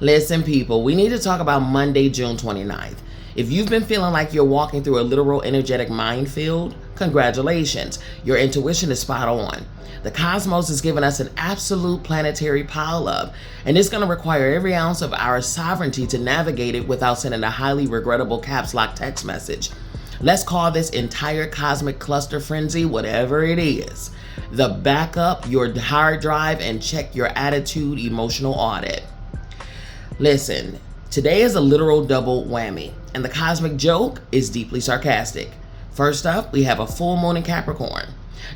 Listen, people, we need to talk about Monday, June 29th. If you've been feeling like you're walking through a literal energetic minefield, congratulations. Your intuition is spot on. The cosmos is giving us an absolute planetary pileup, and it's going to require every ounce of our sovereignty to navigate it without sending a highly regrettable caps lock text message. Let's call this entire cosmic cluster frenzy whatever it is. Back up your hard drive and check your attitude emotional audit. Listen, today is a literal double whammy, and the cosmic joke is deeply sarcastic. First up, we have a full moon in Capricorn.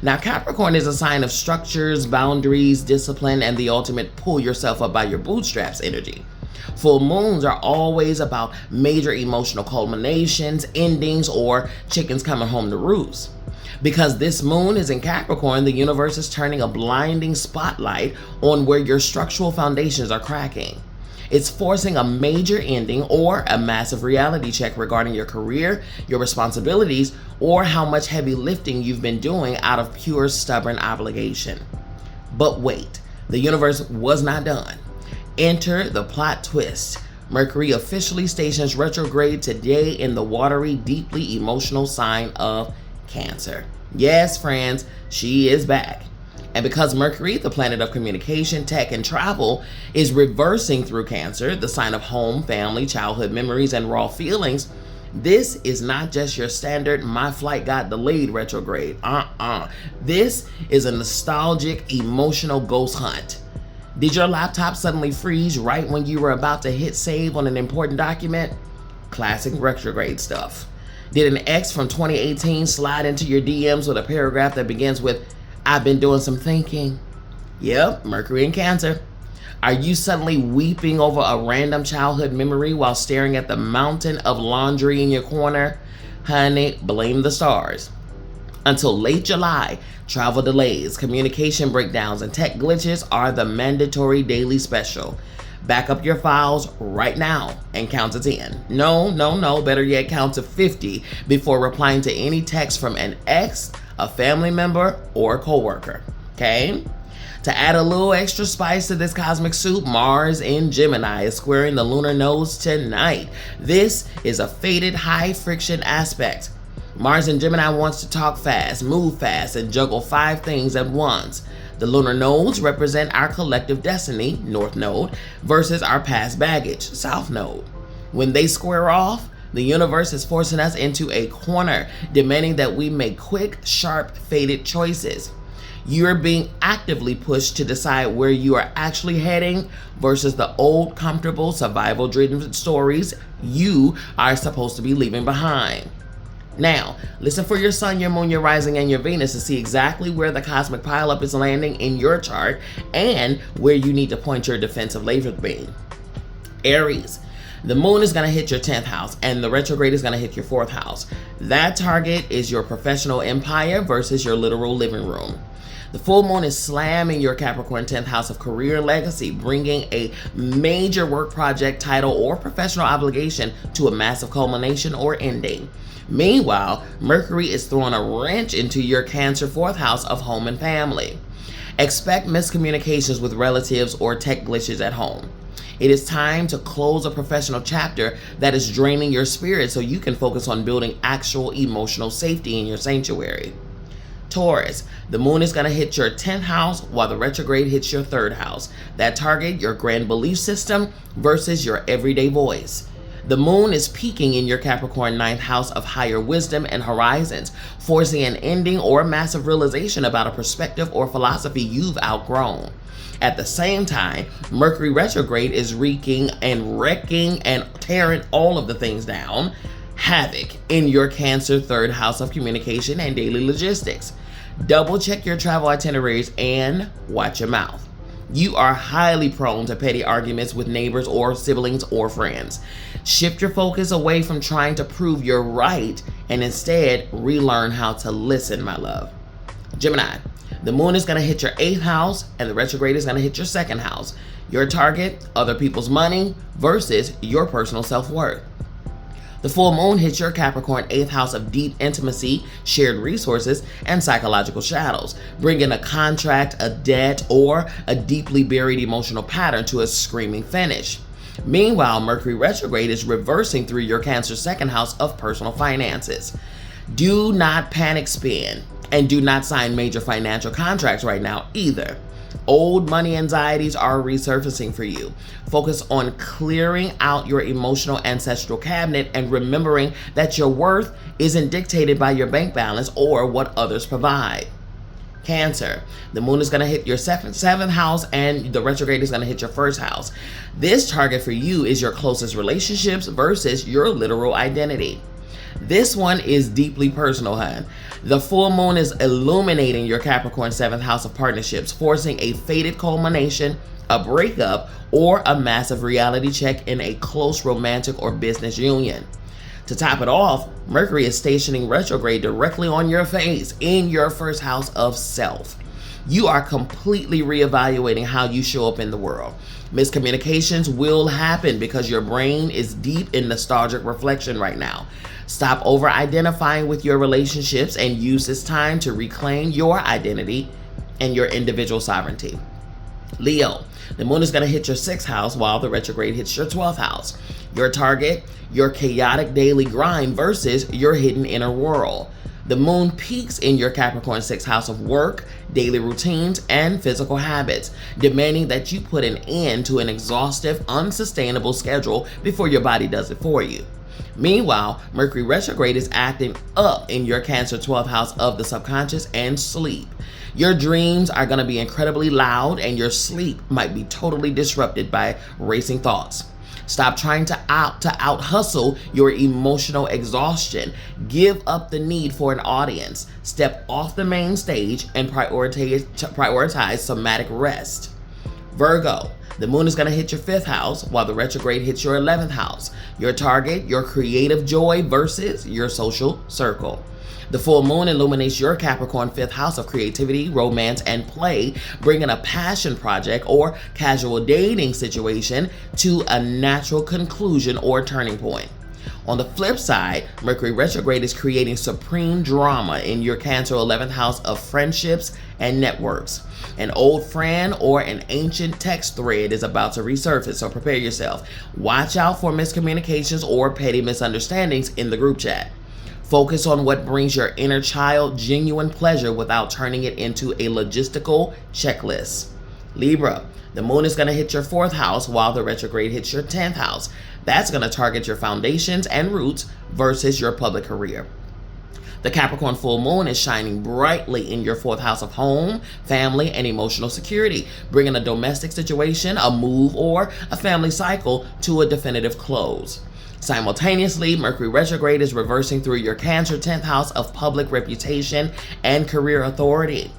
Now, Capricorn is a sign of structures, boundaries, discipline, and the ultimate pull yourself up by your bootstraps energy. Full moons are always about major emotional culminations, endings, or chickens coming home to roost. Because this moon is in Capricorn, the universe is turning a blinding spotlight on where your structural foundations are cracking. It's forcing a major ending or a massive reality check regarding your career, your responsibilities, or how much heavy lifting you've been doing out of pure stubborn obligation. But wait, the universe was not done. Enter the plot twist. Mercury officially stations retrograde today in the watery, deeply emotional sign of Cancer. Yes, friends, she is back. And because Mercury, the planet of communication, tech, and travel, is reversing through Cancer, the sign of home, family, childhood memories, and raw feelings, this is not just your standard my flight got delayed retrograde. This is a nostalgic, emotional ghost hunt. Did your laptop suddenly freeze right when you were about to hit save on an important document? Classic retrograde stuff. Did an ex from 2018 slide into your DMs with a paragraph that begins with, "I've been doing some thinking"? Yep, Mercury in Cancer. Are you suddenly weeping over a random childhood memory while staring at the mountain of laundry in your corner? Honey, blame the stars. Until late July, travel delays, communication breakdowns, and tech glitches are the mandatory daily special. Back up your files right now and count to 10. No, better yet, count to 50 before replying to any text from an ex, a family member, or a coworker. Okay? To add a little extra spice to this cosmic soup, Mars in Gemini is squaring the lunar nodes tonight. This is a fated high friction aspect. Mars in Gemini wants to talk fast, move fast, and juggle 5 things at once. The lunar nodes represent our collective destiny, North Node, versus our past baggage, South Node. When they square off, the universe is forcing us into a corner, demanding that we make quick, sharp, fated choices. You're being actively pushed to decide where you are actually heading versus the old, comfortable, survival-driven stories you are supposed to be leaving behind. Now, listen for your sun, your moon, your rising, and your Venus to see exactly where the cosmic pileup is landing in your chart and where you need to point your defensive laser beam. Aries. The moon is going to hit your 10th house and the retrograde is going to hit your 4th house. That target is your professional empire versus your literal living room. The full moon is slamming your Capricorn 10th house of career and legacy, bringing a major work project, title, or professional obligation to a massive culmination or ending. Meanwhile, Mercury is throwing a wrench into your Cancer 4th house of home and family. Expect miscommunications with relatives or tech glitches at home. It is time to close a professional chapter that is draining your spirit so you can focus on building actual emotional safety in your sanctuary. Taurus, the moon is going to hit your 10th house while the retrograde hits your 3rd house. That target your grand belief system versus your everyday voice. The moon is peaking in your Capricorn 9th house of higher wisdom and horizons, forcing an ending or massive realization about a perspective or philosophy you've outgrown. At the same time, Mercury retrograde is wreaking and wrecking and tearing all of the things down, havoc in your Cancer 3rd house of communication and daily logistics. Double check your travel itineraries and watch your mouth. You are highly prone to petty arguments with neighbors or siblings or friends. Shift your focus away from trying to prove you're right and instead relearn how to listen, my love. Gemini, the moon is going to hit your 8th house and the retrograde is going to hit your 2nd house. Your target, other people's money versus your personal self-worth. The full moon hits your Capricorn 8th house of deep intimacy, shared resources, and psychological shadows, bringing a contract, a debt, or a deeply buried emotional pattern to a screaming finish. Meanwhile, Mercury retrograde is reversing through your Cancer second house of personal finances. Do not panic spend and do not sign major financial contracts right now either. Old money anxieties are resurfacing for you. Focus on clearing out your emotional ancestral cabinet and remembering that your worth isn't dictated by your bank balance or what others provide. Cancer, the moon is going to hit your seventh house and the retrograde is going to hit your first house. This target for you is your closest relationships versus your literal identity. This one is deeply personal, hun. The full moon is illuminating your Capricorn 7th house of partnerships, forcing a fated culmination, a breakup, or a massive reality check in a close romantic or business union. To top it off, Mercury is stationing retrograde directly on your face in your first house of self. You are completely reevaluating how you show up in the world. Miscommunications will happen because your brain is deep in nostalgic reflection right now. Stop over-identifying with your relationships and use this time to reclaim your identity and your individual sovereignty. Leo, the moon is going to hit your 6th house while the retrograde hits your 12th house. Your target, your chaotic daily grind versus your hidden inner world. The moon peaks in your Capricorn 6th house of work, daily routines, and physical habits, demanding that you put an end to an exhaustive, unsustainable schedule before your body does it for you. Meanwhile, Mercury retrograde is acting up in your Cancer 12th house of the subconscious and sleep. Your dreams are going to be incredibly loud and your sleep might be totally disrupted by racing thoughts. Stop trying to out hustle your emotional exhaustion. Give up the need for an audience. Step off the main stage and prioritize somatic rest. Virgo, the moon is going to hit your 5th house while the retrograde hits your 11th house. Your target, your creative joy versus your social circle. The full moon illuminates your Capricorn 5th house of creativity, romance, and play, bringing a passion project or casual dating situation to a natural conclusion or turning point. On the flip side, Mercury retrograde is creating supreme drama in your Cancer 11th house of friendships and networks. An old friend or an ancient text thread is about to resurface, so prepare yourself. Watch out for miscommunications or petty misunderstandings in the group chat. Focus on what brings your inner child genuine pleasure without turning it into a logistical checklist. Libra, the moon is going to hit your 4th house while the retrograde hits your 10th house. That's going to target your foundations and roots versus your public career. The Capricorn full moon is shining brightly in your 4th house of home, family, and emotional security, bringing a domestic situation, a move, or a family cycle to a definitive close. Simultaneously, Mercury retrograde is reversing through your Cancer 10th house of public reputation and career authority.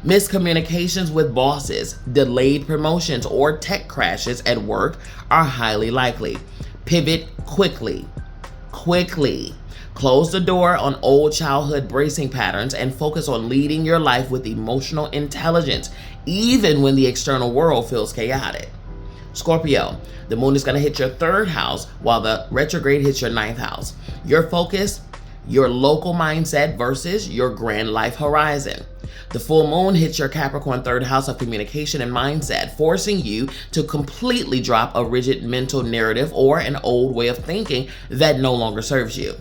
Miscommunications with bosses, delayed promotions, or tech crashes at work are highly likely. Pivot quickly. Close the door on old childhood bracing patterns and focus on leading your life with emotional intelligence, even when the external world feels chaotic. Scorpio, the moon is going to hit your 3rd house while the retrograde hits your 9th house. Your focus, your local mindset versus your grand life horizon. The full moon hits your Capricorn 3rd house of communication and mindset, forcing you to completely drop a rigid mental narrative or an old way of thinking that no longer serves you.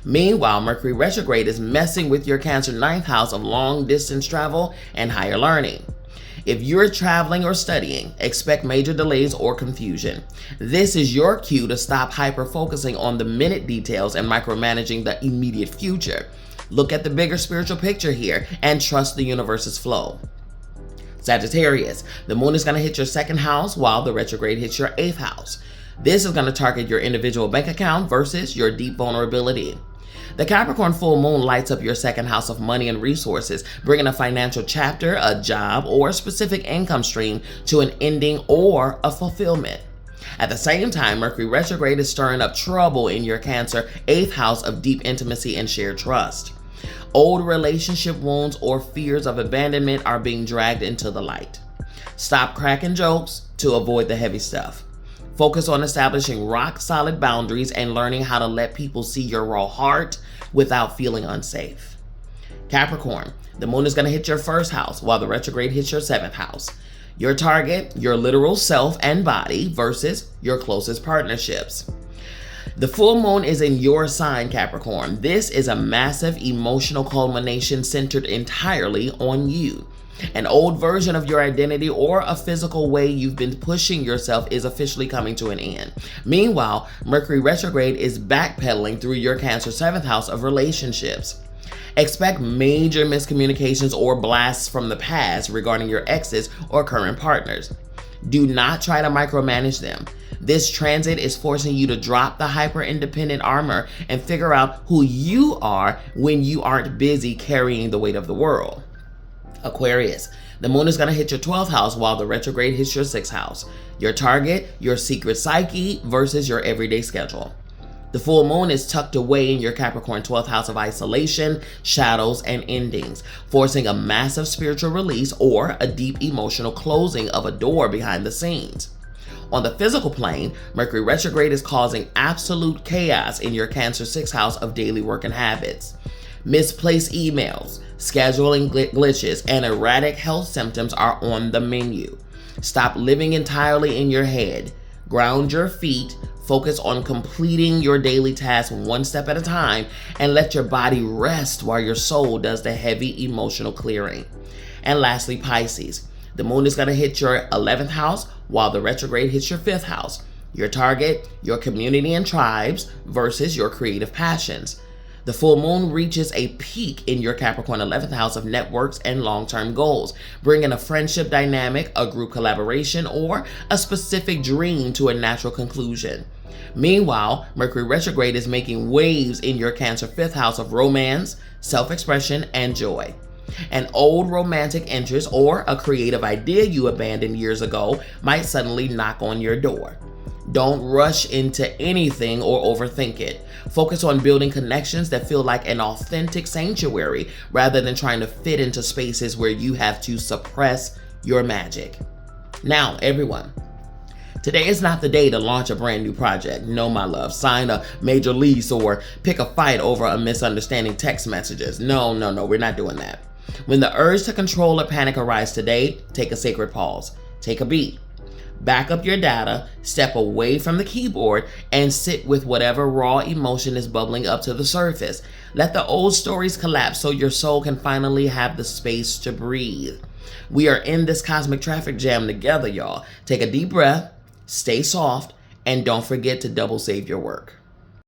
Meanwhile, Mercury retrograde is messing with your Cancer 9th house of long distance travel and higher learning. If you're traveling or studying, expect major delays or confusion. This is your cue to stop hyper-focusing on the minute details and micromanaging the immediate future. Look at the bigger spiritual picture here and trust the universe's flow. Sagittarius, the moon is going to hit your 2nd house while the retrograde hits your 8th house. This is going to target your individual bank account versus your deep vulnerability. The Capricorn full moon lights up your 2nd house of money and resources, bringing a financial chapter, a job, or a specific income stream to an ending or a fulfillment. At the same time, Mercury retrograde is stirring up trouble in your Cancer 8th house of deep intimacy and shared trust. Old relationship wounds or fears of abandonment are being dragged into the light. Stop cracking jokes to avoid the heavy stuff. Focus on establishing rock-solid boundaries and learning how to let people see your raw heart without feeling unsafe. Capricorn, the moon is going to hit your 1st house while the retrograde hits your 7th house. Your target, your literal self and body versus your closest partnerships. The full moon is in your sign, Capricorn. This is a massive emotional culmination centered entirely on you. An old version of your identity or a physical way you've been pushing yourself is officially coming to an end. Meanwhile, Mercury retrograde is backpedaling through your Cancer 7th house of relationships. Expect major miscommunications or blasts from the past regarding your exes or current partners. Do not try to micromanage them. This transit is forcing you to drop the hyper-independent armor and figure out who you are when you aren't busy carrying the weight of the world. Aquarius, the moon is going to hit your 12th house while the retrograde hits your 6th house. Your target, your secret psyche versus your everyday schedule. The full moon is tucked away in your Capricorn 12th house of isolation, shadows, and endings, forcing a massive spiritual release or a deep emotional closing of a door behind the scenes. On the physical plane, Mercury retrograde is causing absolute chaos in your Cancer 6th house of daily work and habits. Misplaced emails, scheduling glitches, and erratic health symptoms are on the menu. Stop living entirely in your head. Ground your feet, focus on completing your daily tasks one step at a time, and let your body rest while your soul does the heavy emotional clearing. And lastly, Pisces. The moon is going to hit your 11th house while the retrograde hits your 5th house. Your target, your community and tribes versus your creative passions. The full moon reaches a peak in your Capricorn 11th house of networks and long-term goals, bringing a friendship dynamic, a group collaboration, or a specific dream to a natural conclusion. Meanwhile, Mercury retrograde is making waves in your Cancer 5th house of romance, self-expression, and joy. An old romantic interest or a creative idea you abandoned years ago might suddenly knock on your door. Don't rush into anything or overthink it. Focus on building connections that feel like an authentic sanctuary rather than trying to fit into spaces where you have to suppress your magic. Now, everyone, today is not the day to launch a brand new project. No, my love, sign a major lease or pick a fight over a misunderstanding text messages. No, we're not doing that. When the urge to control or panic arise today, take a sacred pause. Take a beat. Back up your data, step away from the keyboard, and sit with whatever raw emotion is bubbling up to the surface. Let the old stories collapse so your soul can finally have the space to breathe. We are in this cosmic traffic jam together, y'all. Take a deep breath, stay soft, and don't forget to double save your work.